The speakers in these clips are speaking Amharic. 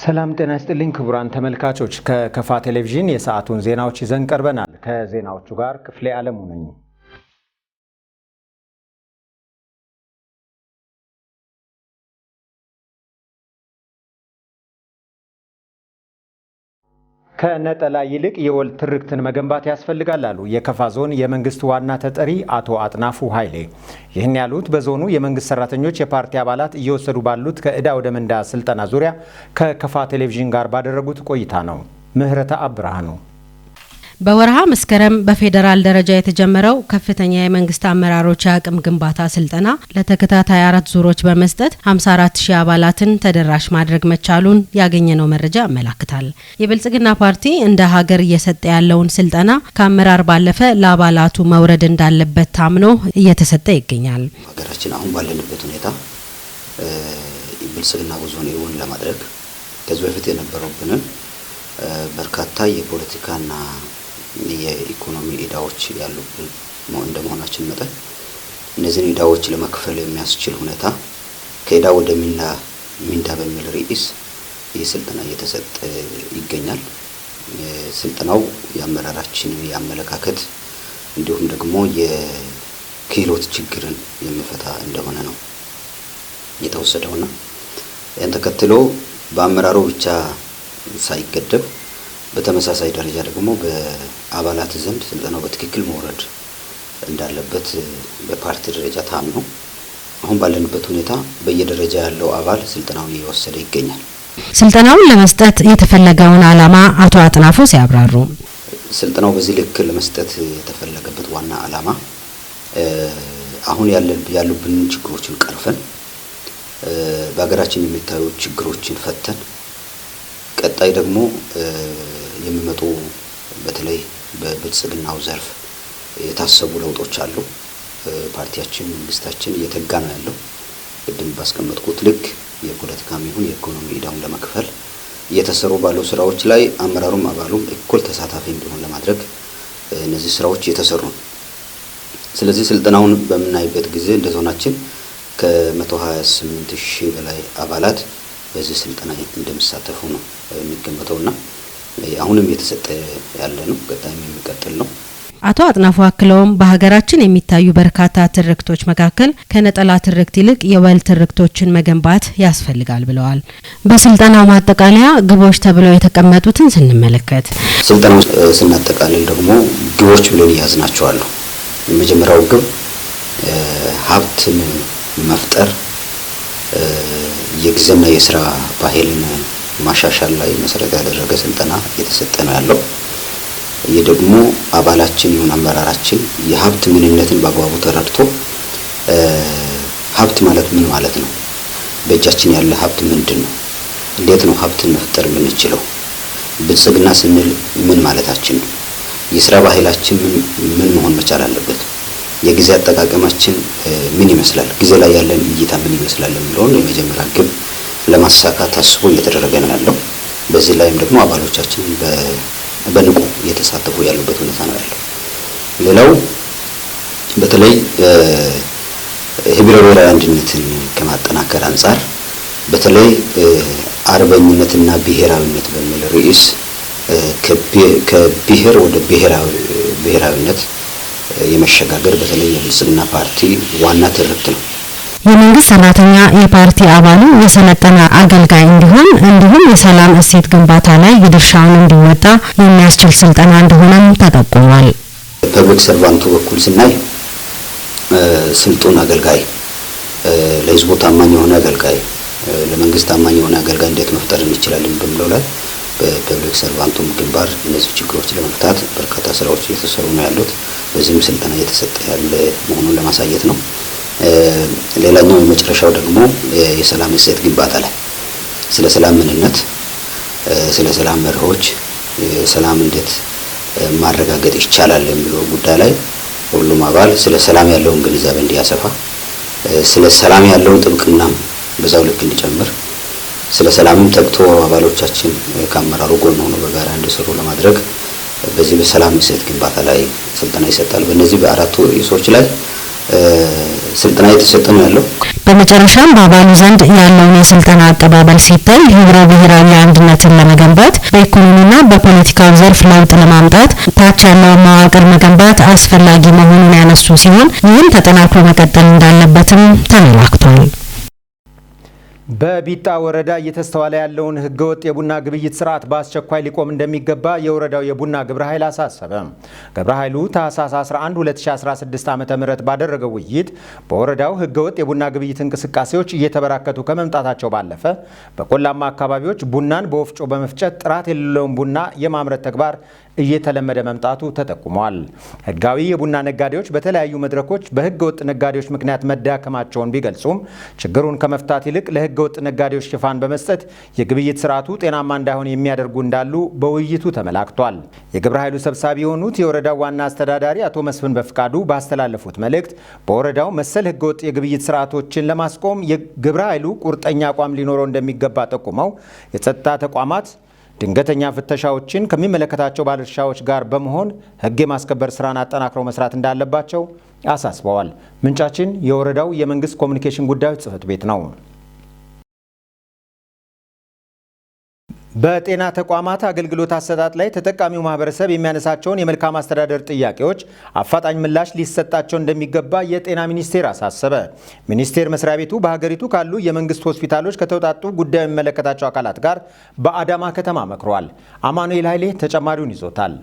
ሰላም ጤና ይስጥልኝ ክቡራን ተመልካቾች ከከፋ ቴሌቪዥን የሰዓቱን ዜናዎች ይዘን ቀርበናል። ከዜናዎቹ ጋር ክፍሌ ዓለሙ ነኝ። ከነጠላ ይልቅ የወል ትርክትን መገንባት ያስፈልጋል አሉ የከፋ ዞን የመንግስት ዋና ተጠሪ አቶ አጥናፉ ኃይሌ። ይህን ያሉት በዞኑ የመንግስት ሰራተኞች የፓርቲ አባላት እየወሰዱ ባሉት ከዕዳ ወደ ምንዳ ስልጠና ዙሪያ ከከፋ ቴሌቪዥን ጋር ባደረጉት ቆይታ ነው። ምህረተ አብርሃኑ በወርሃ መስከረም በፌደራል ደረጃ የተጀመረው ከፍተኛ የመንግስት አመራሮች አቅም ግንባታ ስልጠና ለተከታታይ 4 ዙሮች በመስጠት 54000 አባላትን ተደራሽ ማድረግ መቻሉን ያገኘነው መረጃ ያመለክታል። የብልጽግና ፓርቲ እንደ ሀገር እየሰጠ ያለውን ስልጠና ከአመራር ባለፈ ለአባላቱ መውረድ እንዳለበት ታምኖ እየተሰጠ ይገኛል። ሀገራችን አሁን ባለንበት ሁኔታ ብልጽግና ጉዞን እውን ለማድረግ ከዚህ በፊት የነበረውብንን በርካታ የፖለቲካና የኢኮኖሚ ዕዳዎች ያሉብን እንደመሆናችን መጠን እነዚህን ዕዳዎች ለመክፈል የሚያስችል ሁኔታ ከዕዳ ወደ ምንዳ በሚል ርዕስ የስልጠና እየተሰጠ ይገኛል። ስልጠናው የአመራራችን የአመለካከት እንዲሁም ደግሞ የክህሎት ችግርን የሚፈታ እንደሆነ ነው የተወሰደውና ያን ተከትሎ በአመራሩ ብቻ ሳይገደብ በተመሳሳይ ደረጃ ደግሞ በአባላት ዘንድ ስልጠናው በትክክል መውረድ እንዳለበት በፓርቲ ደረጃ ታምኖ አሁን ባለንበት ሁኔታ በየደረጃ ያለው አባል ስልጠናውን እየወሰደ ይገኛል። ስልጠናውን ለመስጠት የተፈለገውን ዓላማ አቶ አጥናፉ ሲያብራሩ ስልጠናው በዚህ ልክ ለመስጠት የተፈለገበት ዋና ዓላማ አሁን ያሉብን ችግሮችን ቀርፈን በሀገራችን የሚታዩ ችግሮችን ፈተን ቀጣይ ደግሞ የሚመጡ በተለይ በብልጽግናው ዘርፍ የታሰቡ ለውጦች አሉ። ፓርቲያችን መንግስታችን እየተጋ ነው ያለው። ቅድም ባስቀመጥኩት ልክ የፖለቲካም ይሁን የኢኮኖሚ ዕዳውን ለመክፈል እየተሰሩ ባሉ ስራዎች ላይ አመራሩም አባሉም እኩል ተሳታፊ እንዲሆን ለማድረግ እነዚህ ስራዎች እየተሰሩ ነው። ስለዚህ ስልጠናውን በምናይበት ጊዜ እንደ ዞናችን ከ128000 በላይ አባላት በዚህ ስልጠና እንደሚሳተፉ ነው የሚገመተውና አሁንም እየተሰጠ ያለ ነው። ቀጣይም የሚቀጥል ነው። አቶ አጥናፉ አክለውም በሀገራችን የሚታዩ በርካታ ትርክቶች መካከል ከነጠላ ትርክት ይልቅ የወል ትርክቶችን መገንባት ያስፈልጋል ብለዋል። በስልጠናው ማጠቃለያ ግቦች ተብለው የተቀመጡትን ስንመለከት ስልጠናው ስናጠቃልል ደግሞ ግቦች ብለን ያዝናቸው አሉ። የመጀመሪያው ግብ ሀብትን መፍጠር የጊዜና የስራ ባህልን ማሻሻል ላይ መሰረት ያደረገ ስልጠና እየተሰጠ ነው ያለው። ይህ ደግሞ አባላችን ይሁን አመራራችን የሀብት ምንነትን በአግባቡ ተረድቶ ሀብት ማለት ምን ማለት ነው? በእጃችን ያለ ሀብት ምንድነው? እንዴት ነው ሀብትን መፍጠር የምንችለው? ብልጽግና ስንል ምን ማለታችን ነው? የስራ ባህላችን ምን መሆን መቻል አለበት? የጊዜ አጠቃቀማችን ምን ይመስላል? ጊዜ ላይ ያለን እይታ ምን ይመስላል የሚለውን የመጀመሪያ ግብ ለማሳካት ታስቦ እየተደረገ ነው ያለው። በዚህ ላይም ደግሞ አባሎቻችን በንቁ እየተሳተፉ ያሉበት ሁኔታ ነው ያለው። ሌላው በተለይ ህብረ ብሔራዊ አንድነትን ከማጠናከር አንጻር በተለይ አርበኝነትና ብሔራዊነት በሚል ርዕስ ከብሔር ወደ ብሔራዊነት የመሸጋገር በተለይ የብልጽግና ፓርቲ ዋና ትርክት ነው። የመንግስት ሰራተኛ የፓርቲ አባሉ የሰለጠነ አገልጋይ እንዲሆን እንዲሁም የሰላም እሴት ግንባታ ላይ የድርሻውን እንዲወጣ የሚያስችል ስልጠና እንደሆነም ተጠቁሟል። ፐብሊክ ሰርቫንቱ በኩል ስናይ ስልጡን አገልጋይ፣ ለህዝቡ ታማኝ የሆነ አገልጋይ፣ ለመንግስት ታማኝ የሆነ አገልጋይ እንዴት መፍጠር እንችላለን በሚለው ላይ በፐብሊክ ሰርቫንቱም ግንባር እነዚህ ችግሮች ለመፍታት በርካታ ስራዎች እየተሰሩ ነው ያሉት። በዚህም ስልጠና እየተሰጠ ያለ መሆኑን ለማሳየት ነው። ሌላኛው የመጨረሻው ደግሞ የሰላም እሴት ግንባታ ላይ ስለ ሰላም ምንነት፣ ስለ ሰላም መርሆች፣ ሰላም እንዴት ማረጋገጥ ይቻላል የሚለው ጉዳይ ላይ ሁሉም አባል ስለ ሰላም ያለውን ግንዛቤ እንዲያሰፋ፣ ስለ ሰላም ያለውን ጥብቅና በዛው ልክ እንዲጨምር፣ ስለ ሰላምም ተግቶ አባሎቻችን ከአመራሩ ጎን ሆነው በጋራ እንዲሰሩ ለማድረግ በዚህ በሰላም እሴት ግንባታ ላይ ስልጠና ይሰጣል። በእነዚህ በአራቱ ርዕሶች ላይ ስልጠና እየተሰጠ ነው ያለው። በመጨረሻም በአባሉ ዘንድ ያለውን የስልጠና አቀባበል ሲታይ ህብረ ብሔራዊ አንድነትን ለመገንባት በኢኮኖሚና በፖለቲካው ዘርፍ ለውጥ ለማምጣት ታች ያለውን መዋቅር መገንባት አስፈላጊ መሆኑን ያነሱ ሲሆን ይህም ተጠናክሮ መቀጠል እንዳለበትም ተመላክቷል። በቢጣ ወረዳ እየተስተዋለ ያለውን ህገወጥ የቡና ግብይት ስርዓት በአስቸኳይ ሊቆም እንደሚገባ የወረዳው የቡና ግብረ ኃይል አሳሰበ። ግብረ ኃይሉ ታህሳስ 11 2016 ዓ.ም ባደረገው ውይይት በወረዳው ህገወጥ የቡና ግብይት እንቅስቃሴዎች እየተበራከቱ ከመምጣታቸው ባለፈ በቆላማ አካባቢዎች ቡናን በወፍጮ በመፍጨት ጥራት የሌለውን ቡና የማምረት ተግባር እየተለመደ መምጣቱ ተጠቁሟል። ህጋዊ የቡና ነጋዴዎች በተለያዩ መድረኮች በህገወጥ ነጋዴዎች ምክንያት መዳከማቸውን ቢገልጹም ችግሩን ከመፍታት ይልቅ ለህገወጥ ነጋዴዎች ሽፋን በመስጠት የግብይት ስርዓቱ ጤናማ እንዳይሆን የሚያደርጉ እንዳሉ በውይይቱ ተመላክቷል። የግብረ ኃይሉ ሰብሳቢ የሆኑት የወረዳው ዋና አስተዳዳሪ አቶ መስፍን በፍቃዱ ባስተላለፉት መልእክት በወረዳው መሰል ህገወጥ የግብይት ስርዓቶችን ለማስቆም የግብረ ኃይሉ ቁርጠኛ አቋም ሊኖረው እንደሚገባ ጠቁመው የጸጥታ ተቋማት ድንገተኛ ፍተሻዎችን ከሚመለከታቸው ባለድርሻዎች ጋር በመሆን ህግ የማስከበር ስራን አጠናክረው መስራት እንዳለባቸው አሳስበዋል። ምንጫችን የወረዳው የመንግስት ኮሚኒኬሽን ጉዳዮች ጽህፈት ቤት ነው። በጤና ተቋማት አገልግሎት አሰጣጥ ላይ ተጠቃሚው ማህበረሰብ የሚያነሳቸውን የመልካም አስተዳደር ጥያቄዎች አፋጣኝ ምላሽ ሊሰጣቸው እንደሚገባ የጤና ሚኒስቴር አሳሰበ። ሚኒስቴር መስሪያ ቤቱ በሀገሪቱ ካሉ የመንግስት ሆስፒታሎች ከተውጣጡ ጉዳዩ የሚመለከታቸው አካላት ጋር በአዳማ ከተማ መክሯል። አማኑኤል ኃይሌ ተጨማሪውን ይዞታል።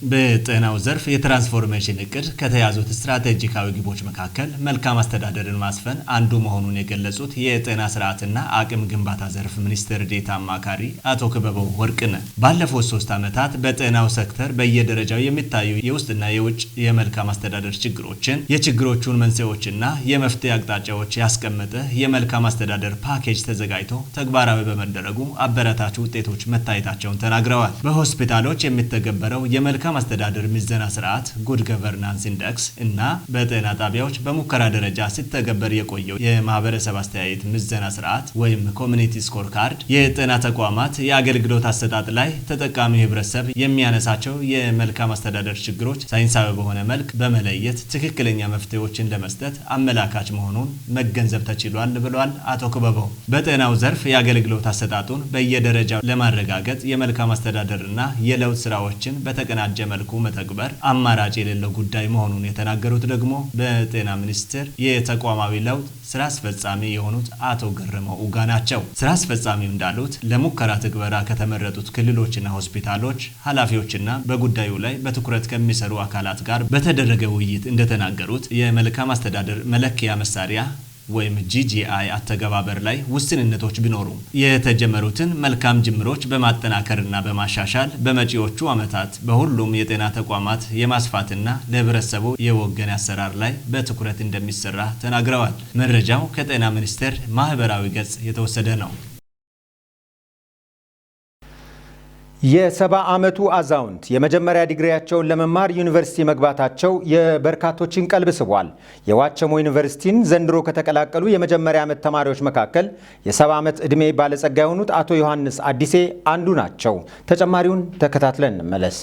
በጤናው ዘርፍ የትራንስፎርሜሽን እቅድ ከተያዙት ስትራቴጂካዊ ግቦች መካከል መልካም አስተዳደርን ማስፈን አንዱ መሆኑን የገለጹት የጤና ስርዓትና አቅም ግንባታ ዘርፍ ሚኒስትር ዴኤታ አማካሪ አቶ ክበበው ወርቅነህ ባለፉት 3 ዓመታት በጤናው ሴክተር በየደረጃው የሚታዩ የውስጥና የውጭ የመልካም አስተዳደር ችግሮችን፣ የችግሮቹን መንስኤዎችና የመፍትሄ አቅጣጫዎች ያስቀመጠ የመልካም አስተዳደር ፓኬጅ ተዘጋጅቶ ተግባራዊ በመደረጉ አበረታች ውጤቶች መታየታቸውን ተናግረዋል። በሆስፒታሎች የሚተገበረው የመልካም አስተዳደር ምዘና ስርዓት ጉድ ገቨርናንስ ኢንዴክስ እና በጤና ጣቢያዎች በሙከራ ደረጃ ሲተገበር የቆየው የማህበረሰብ አስተያየት ምዘና ስርዓት ወይም ኮሚኒቲ ስኮር ካርድ የጤና ተቋማት የአገልግሎት አሰጣጥ ላይ ተጠቃሚ ህብረተሰብ የሚያነሳቸው የመልካም አስተዳደር ችግሮች ሳይንሳዊ በሆነ መልክ በመለየት ትክክለኛ መፍትሄዎችን ለመስጠት አመላካች መሆኑን መገንዘብ ተችሏል ብለዋል አቶ ክበበው። በጤናው ዘርፍ የአገልግሎት አሰጣጡን በየደረጃው ለማረጋገጥ የመልካም አስተዳደርና የለውጥ ስራዎችን በተቀናጀ መልኩ መተግበር አማራጭ የሌለው ጉዳይ መሆኑን የተናገሩት ደግሞ በጤና ሚኒስቴር የተቋማዊ ለውጥ ስራ አስፈጻሚ የሆኑት አቶ ገረመው ኡጋ ናቸው። ስራ አስፈጻሚው እንዳሉት ለሙከራ ትግበራ ከተመረጡት ክልሎችና ሆስፒታሎች ኃላፊዎችና በጉዳዩ ላይ በትኩረት ከሚሰሩ አካላት ጋር በተደረገ ውይይት እንደተናገሩት የመልካም አስተዳደር መለኪያ መሳሪያ ወይም GGI አተገባበር ላይ ውስንነቶች ቢኖሩም የተጀመሩትን መልካም ጅምሮች በማጠናከርና በማሻሻል በመጪዎቹ ዓመታት በሁሉም የጤና ተቋማት የማስፋትና ለህብረተሰቡ የወገን አሰራር ላይ በትኩረት እንደሚሰራ ተናግረዋል። መረጃው ከጤና ሚኒስቴር ማህበራዊ ገጽ የተወሰደ ነው። የ70 ዓመቱ አዛውንት የመጀመሪያ ዲግሪያቸውን ለመማር ዩኒቨርሲቲ መግባታቸው የበርካቶችን ቀልብ ስቧል። የዋቸሞ ዩኒቨርሲቲን ዘንድሮ ከተቀላቀሉ የመጀመሪያ ዓመት ተማሪዎች መካከል የ70 ዓመት ዕድሜ ባለጸጋ የሆኑት አቶ ዮሐንስ አዲሴ አንዱ ናቸው። ተጨማሪውን ተከታትለን እንመለስ።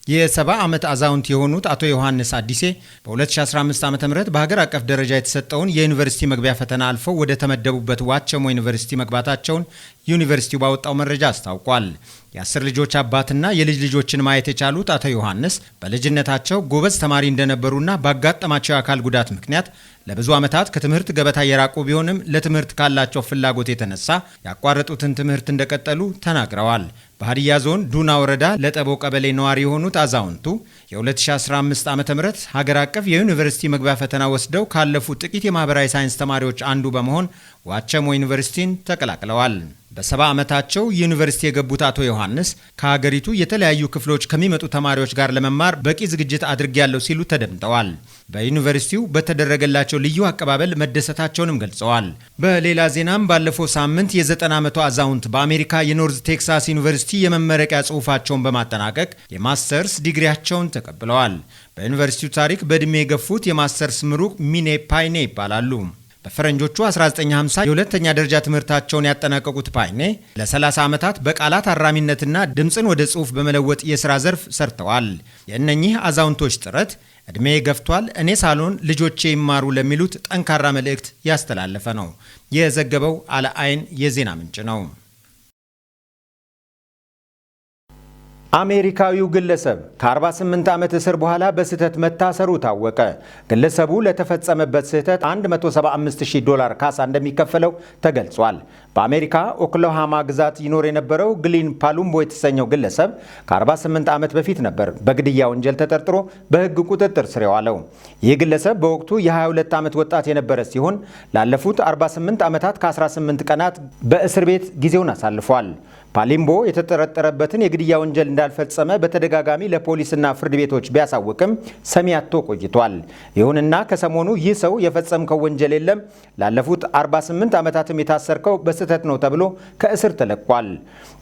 የ70 ዓመት አዛውንት የሆኑት አቶ ዮሐንስ አዲሴ በ2015 ዓ.ም በሀገር አቀፍ ደረጃ የተሰጠውን የዩኒቨርሲቲ መግቢያ ፈተና አልፈው ወደ ተመደቡበት ዋቸሞ ዩኒቨርሲቲ መግባታቸውን ዩኒቨርሲቲው ባወጣው መረጃ አስታውቋል። የ10 ልጆች አባትና የልጅ ልጆችን ማየት የቻሉት አቶ ዮሐንስ በልጅነታቸው ጎበዝ ተማሪ እንደነበሩና ባጋጠማቸው የአካል ጉዳት ምክንያት ለብዙ ዓመታት ከትምህርት ገበታ የራቁ ቢሆንም ለትምህርት ካላቸው ፍላጎት የተነሳ ያቋረጡትን ትምህርት እንደቀጠሉ ተናግረዋል። በሀዲያ ዞን ዱና ወረዳ ለጠቦ ቀበሌ ነዋሪ የሆኑት አዛውንቱ የ2015 ዓ.ም ሀገር አቀፍ የዩኒቨርሲቲ መግቢያ ፈተና ወስደው ካለፉ ጥቂት የማህበራዊ ሳይንስ ተማሪዎች አንዱ በመሆን ዋቸሞ ዩኒቨርሲቲን ተቀላቅለዋል። በ70 ዓመታቸው ዩኒቨርሲቲ የገቡት አቶ ዮሐንስ ከሀገሪቱ የተለያዩ ክፍሎች ከሚመጡ ተማሪዎች ጋር ለመማር በቂ ዝግጅት አድርጌያለሁ ሲሉ ተደምጠዋል። በዩኒቨርሲቲው በተደረገላቸው ልዩ አቀባበል መደሰታቸውንም ገልጸዋል። በሌላ ዜናም ባለፈው ሳምንት የ90 ዓመቱ አዛውንት በአሜሪካ የኖርዝ ቴክሳስ ዩኒቨርሲቲ የመመረቂያ ጽሑፋቸውን በማጠናቀቅ የማስተርስ ዲግሪያቸውን ተቀብለዋል። በዩኒቨርሲቲው ታሪክ በዕድሜ የገፉት የማስተርስ ምሩቅ ሚኔ ፓይኔ ይባላሉ። በፈረንጆቹ 1950 የሁለተኛ ደረጃ ትምህርታቸውን ያጠናቀቁት ፓይኔ ለ30 ዓመታት በቃላት አራሚነትና ድምፅን ወደ ጽሑፍ በመለወጥ የሥራ ዘርፍ ሰርተዋል። የእነኚህ አዛውንቶች ጥረት ዕድሜ ገፍቷል፣ እኔ ሳሎን ልጆቼ ይማሩ ለሚሉት ጠንካራ መልእክት ያስተላለፈ ነው። የዘገበው አልአይን የዜና ምንጭ ነው። አሜሪካዊው ግለሰብ ከ48 ዓመት እስር በኋላ በስህተት መታሰሩ ታወቀ። ግለሰቡ ለተፈጸመበት ስህተት $175,000 ካሳ እንደሚከፈለው ተገልጿል። በአሜሪካ ኦክላሆማ ግዛት ይኖር የነበረው ግሊን ፓሉምቦ የተሰኘው ግለሰብ ከ48 ዓመት በፊት ነበር በግድያ ወንጀል ተጠርጥሮ በሕግ ቁጥጥር ስር የዋለው። ይህ ግለሰብ በወቅቱ የ22 ዓመት ወጣት የነበረ ሲሆን ላለፉት 48 ዓመታት ከ18 ቀናት በእስር ቤት ጊዜውን አሳልፏል። ፓሊምቦ የተጠረጠረበትን የግድያ ወንጀል እንዳልፈጸመ በተደጋጋሚ ለፖሊስና ፍርድ ቤቶች ቢያሳውቅም ሰሚ አጥቶ ቆይቷል። ይሁንና ከሰሞኑ ይህ ሰው የፈጸምከው ወንጀል የለም፣ ላለፉት 48 ዓመታትም የታሰርከው በስህተት ነው ተብሎ ከእስር ተለቋል።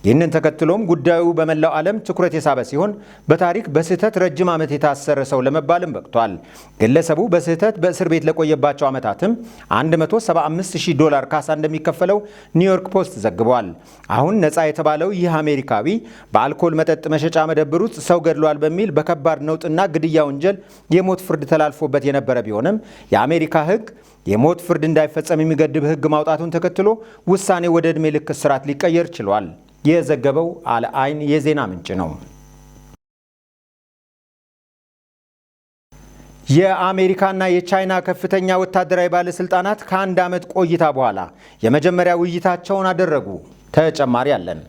ይህንን ተከትሎም ጉዳዩ በመላው ዓለም ትኩረት የሳበ ሲሆን በታሪክ በስህተት ረጅም ዓመት የታሰረ ሰው ለመባልም በቅቷል። ግለሰቡ በስህተት በእስር ቤት ለቆየባቸው ዓመታትም $175,000 ካሳ እንደሚከፈለው ኒውዮርክ ፖስት ዘግቧል። አሁን ነፃ የተባለው ይህ አሜሪካዊ በአልኮል መጠጥ መሸጫ መደብር ውስጥ ሰው ገድሏል በሚል በከባድ ነውጥና ግድያ ወንጀል የሞት ፍርድ ተላልፎበት የነበረ ቢሆንም የአሜሪካ ሕግ የሞት ፍርድ እንዳይፈጸም የሚገድብ ሕግ ማውጣቱን ተከትሎ ውሳኔ ወደ ዕድሜ ልክ እስራት ሊቀየር ችሏል። የዘገበው አልአይን የዜና ምንጭ ነው። የአሜሪካና የቻይና ከፍተኛ ወታደራዊ ባለስልጣናት ከ1 ዓመት ቆይታ በኋላ የመጀመሪያ ውይይታቸውን አደረጉ። ተጨማሪ አለን።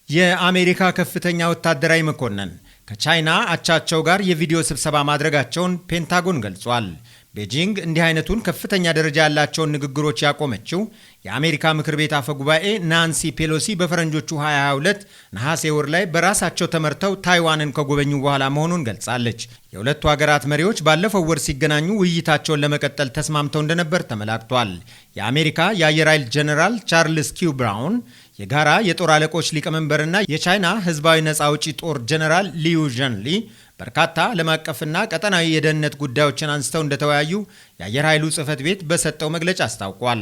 የአሜሪካ ከፍተኛ ወታደራዊ መኮንን ከቻይና አቻቸው ጋር የቪዲዮ ስብሰባ ማድረጋቸውን ፔንታጎን ገልጿል። ቤጂንግ እንዲህ አይነቱን ከፍተኛ ደረጃ ያላቸውን ንግግሮች ያቆመችው የአሜሪካ ምክር ቤት አፈ ጉባኤ ናንሲ ፔሎሲ በፈረንጆቹ 2022 ነሐሴ ወር ላይ በራሳቸው ተመርተው ታይዋንን ከጎበኙ በኋላ መሆኑን ገልጻለች። የሁለቱ ሀገራት መሪዎች ባለፈው ወር ሲገናኙ ውይይታቸውን ለመቀጠል ተስማምተው እንደነበር ተመላክቷል። የአሜሪካ የአየር ኃይል ጀነራል ቻርልስ ኪው ብራውን የጋራ የጦር አለቆች ሊቀመንበርና የቻይና ህዝባዊ ነፃ አውጪ ጦር ጀነራል ሊዩ ዠንሊ በርካታ ዓለም አቀፍና ቀጠናዊ የደህንነት ጉዳዮችን አንስተው እንደተወያዩ የአየር ኃይሉ ጽሕፈት ቤት በሰጠው መግለጫ አስታውቋል።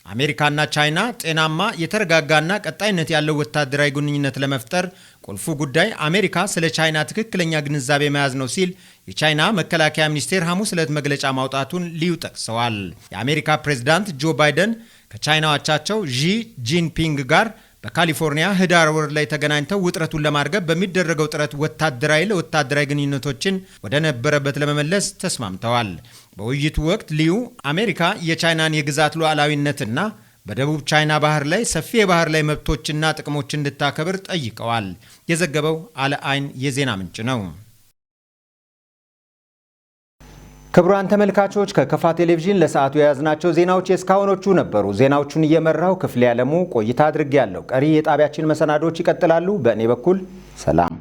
አሜሪካና ቻይና ጤናማ የተረጋጋና ቀጣይነት ያለው ወታደራዊ ግንኙነት ለመፍጠር ቁልፉ ጉዳይ አሜሪካ ስለ ቻይና ትክክለኛ ግንዛቤ መያዝ ነው ሲል የቻይና መከላከያ ሚኒስቴር ሐሙስ ዕለት መግለጫ ማውጣቱን ሊዩ ጠቅሰዋል። የአሜሪካ ፕሬዝዳንት ጆ ባይደን ከቻይናው አቻቸው ዢ ጂንፒንግ ጋር በካሊፎርኒያ ህዳር ወር ላይ ተገናኝተው ውጥረቱን ለማርገብ በሚደረገው ጥረት ወታደራዊ ለወታደራዊ ግንኙነቶችን ወደ ነበረበት ለመመለስ ተስማምተዋል። በውይይቱ ወቅት ሊዩ አሜሪካ የቻይናን የግዛት ሉዓላዊነትና በደቡብ ቻይና ባህር ላይ ሰፊ የባህር ላይ መብቶችና ጥቅሞች እንድታከብር ጠይቀዋል። የዘገበው አልአይን የዜና ምንጭ ነው። ክቡራን ተመልካቾች ከከፋ ቴሌቪዥን ለሰዓቱ የያዝናቸው ዜናዎች የእስካሁኖቹ ነበሩ። ዜናዎቹን እየመራው ክፍሌ ዓለሙ ቆይታ አድርጌያለሁ። ቀሪ የጣቢያችን መሰናዶች ይቀጥላሉ። በእኔ በኩል ሰላም።